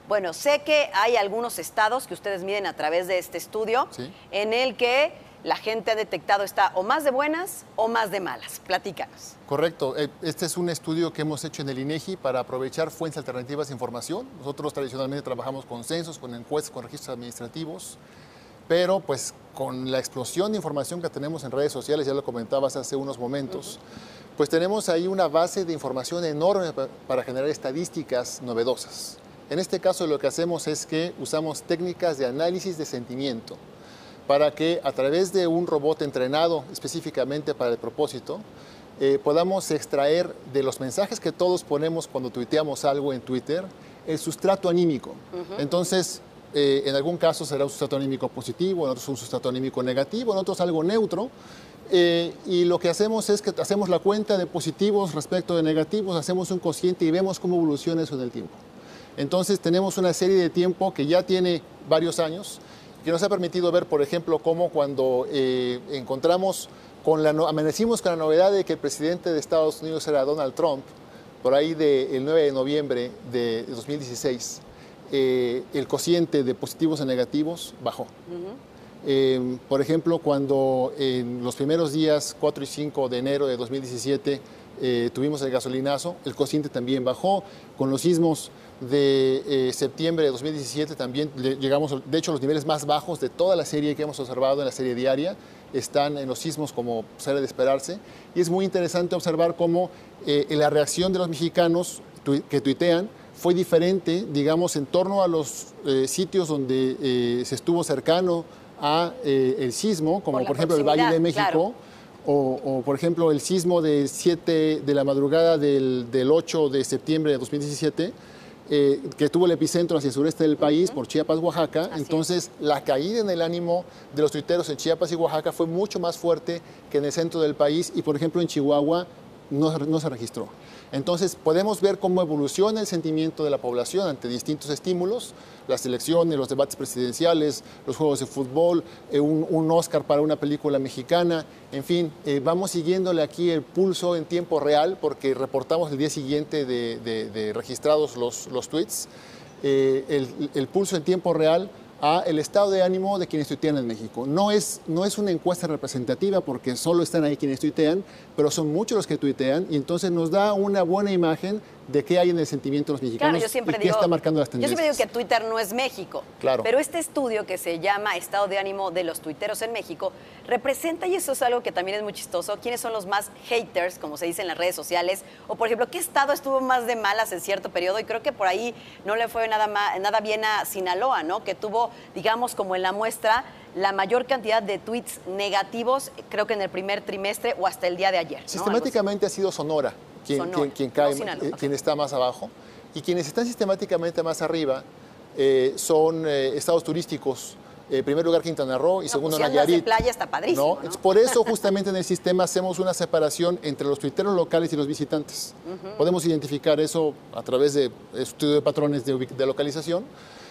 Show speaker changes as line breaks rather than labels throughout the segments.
Bueno, sé que hay algunos estados que ustedes miden a través de este estudio,
Sí.
en el que la gente ha detectado está o más de buenas o más de malas. Platícanos.
Correcto. Este es un estudio que hemos hecho en el INEGI para aprovechar fuentes alternativas de información. Nosotros tradicionalmente trabajamos con censos, con encuestas, con registros administrativos, pero pues con la explosión de información que tenemos en redes sociales, ya lo comentabas hace unos momentos, pues tenemos ahí una base de información enorme para generar estadísticas novedosas. En este caso lo que hacemos es que usamos técnicas de análisis de sentimiento para que a través de un robot entrenado específicamente para el propósito, podamos extraer de los mensajes que todos ponemos cuando tuiteamos algo en Twitter, el sustrato anímico. Entonces, en algún caso será un sustrato anímico positivo, en otros un sustrato anímico negativo, en otros algo neutro. Y lo que hacemos es que hacemos la cuenta de positivos respecto de negativos, hacemos un cociente y vemos cómo evoluciona eso en el tiempo. Entonces tenemos una serie de tiempo que ya tiene varios años, que nos ha permitido ver, por ejemplo, cómo cuando amanecimos con la novedad de que el presidente de Estados Unidos era Donald Trump, por ahí del 9 de noviembre de 2016, el cociente de positivos a negativos bajó. Por ejemplo, cuando en los primeros días, 4 y 5 de enero de 2017, tuvimos el gasolinazo, el cociente también bajó. Con los sismos de septiembre de 2017 también llegamos, de hecho, los niveles más bajos de toda la serie que hemos observado en la serie diaria están en los sismos como sale de esperarse. Y es muy interesante observar cómo la reacción de los mexicanos que tuitean fue diferente, digamos, en torno a los sitios donde se estuvo cercano a el sismo, como por ejemplo el Valle de México, claro. o por ejemplo el sismo de 7 de la madrugada del 8 de septiembre de 2017, que tuvo el epicentro hacia el sureste del país, por Chiapas, Oaxaca. Entonces, la caída en el ánimo de los tuiteros en Chiapas y Oaxaca fue mucho más fuerte que en el centro del país y, por ejemplo, en Chihuahua no se registró. Entonces, podemos ver cómo evoluciona el sentimiento de la población ante distintos estímulos, las elecciones, los debates presidenciales, los juegos de fútbol, un Oscar para una película mexicana, en fin, vamos siguiéndole aquí el pulso en tiempo real porque reportamos el día siguiente de registrados los tweets, el pulso en tiempo real a el estado de ánimo de quienes tuitean en México. No es una encuesta representativa porque solo están ahí quienes tuitean, pero son muchos los que tuitean y entonces nos da una buena imagen de qué hay en el sentimiento de los mexicanos y qué está marcando las tendencias.
Yo siempre digo que Twitter no es México,
claro.
Pero este estudio que se llama Estado de ánimo de los tuiteros en México representa, y eso es algo que también es muy chistoso, quiénes son los más haters, como se dice en las redes sociales, o por ejemplo, qué estado estuvo más de malas en cierto periodo, y creo que por ahí no le fue nada bien a Sinaloa, ¿no? Que tuvo, digamos, como en la muestra, la mayor cantidad de tweets negativos, creo que en el primer trimestre o hasta el día de ayer, ¿no?
Sistemáticamente ha sido Sonora quien está más abajo, y quienes están sistemáticamente más arriba son estados turísticos. En primer lugar Quintana Roo y segundo Nayarit.
De playa está padrísimo, ¿no?
Por eso justamente en el sistema hacemos una separación entre los tuiteros locales y los visitantes. Podemos identificar eso a través de estudio de patrones de localización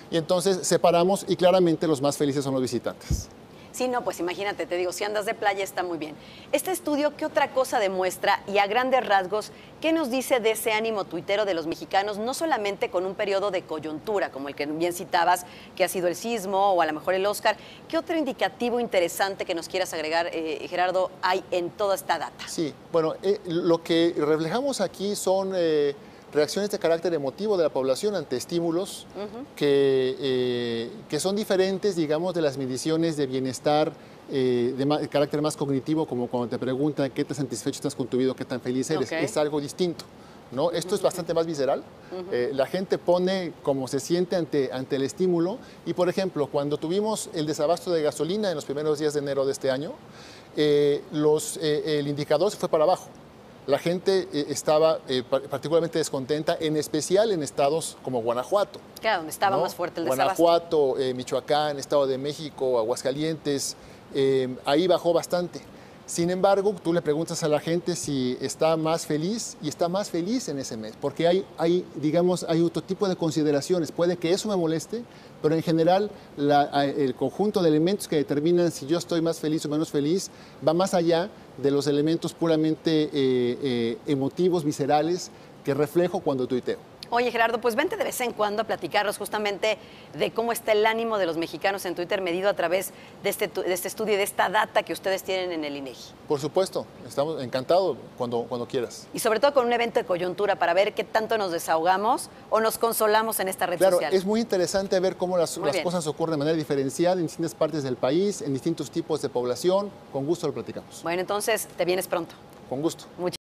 y entonces separamos y claramente los más felices son los visitantes.
Sí, no, pues imagínate, te digo, si andas de playa está muy bien. Este estudio, ¿qué otra cosa demuestra? Y a grandes rasgos, ¿qué nos dice de ese ánimo tuitero de los mexicanos? No solamente con un periodo de coyuntura, como el que bien citabas, que ha sido el sismo o a lo mejor el Oscar. ¿Qué otro indicativo interesante que nos quieras agregar, Gerardo, hay en toda esta data?
Sí, bueno, lo que reflejamos aquí son reacciones de carácter emotivo de la población ante estímulos que son diferentes, digamos, de las mediciones de bienestar de carácter más cognitivo, como cuando te preguntan qué tan satisfecho estás con tu vida, qué tan feliz eres. Es algo distinto, ¿no? Esto es bastante más visceral. La gente pone cómo se siente ante el estímulo. Y, por ejemplo, cuando tuvimos el desabasto de gasolina en los primeros días de enero de este año, el indicador se fue para abajo. La gente estaba particularmente descontenta, en especial en estados como Guanajuato.
Claro, donde estaba más fuerte el desabasto.
Guanajuato, Michoacán, Estado de México, Aguascalientes, ahí bajó bastante. Sin embargo, tú le preguntas a la gente si está más feliz y está más feliz en ese mes, porque hay otro tipo de consideraciones. Puede que eso me moleste, pero en general el conjunto de elementos que determinan si yo estoy más feliz o menos feliz va más allá de los elementos puramente emotivos, viscerales, que reflejo cuando tuiteo.
Oye, Gerardo, pues vente de vez en cuando a platicarnos justamente de cómo está el ánimo de los mexicanos en Twitter medido a través de este estudio y de esta data que ustedes tienen en el INEGI.
Por supuesto, estamos encantados cuando quieras.
Y sobre todo con un evento de coyuntura para ver qué tanto nos desahogamos o nos consolamos en esta red social.
Claro, es muy interesante ver cómo las cosas ocurren de manera diferenciada en distintas partes del país, en distintos tipos de población. Con gusto lo platicamos.
Bueno, entonces te vienes pronto.
Con gusto.